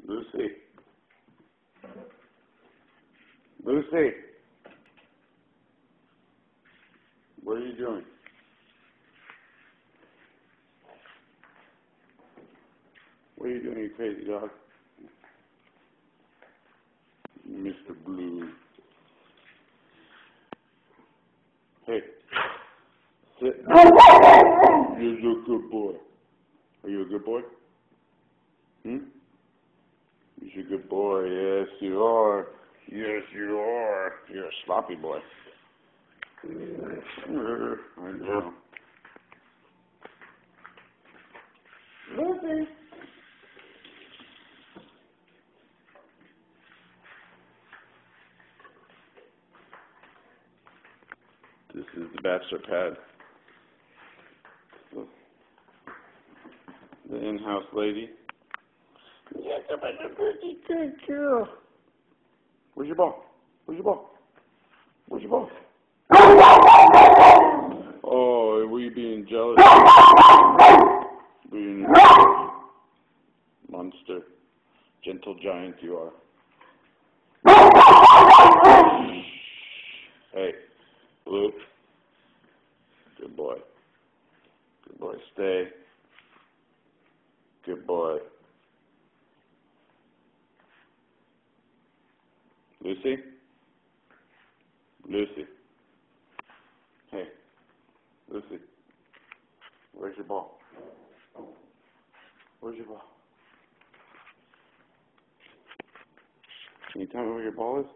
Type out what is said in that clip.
Lucy. Lucy. What are you doing? What are you doing, you crazy dog? Mr. Blue. Hey. Sit. You're a good boy. Are you a good boy? You're a good boy. Yes, you are. Yes, you are. You're a sloppy boy. I know. Lucy. This is the bachelor pad. The in-house lady. Yes, I'm a pretty good girl. Where's your ball? Where's your ball? Where's your ball? Oh, were you being jealous? Being a monster. Gentle giant you are. Hey, Luke. Good boy. Good boy. Stay. Good boy. Lucy? Lucy. Hey. Lucy. Where's your ball? Where's your ball? Can you tell me where your ball is?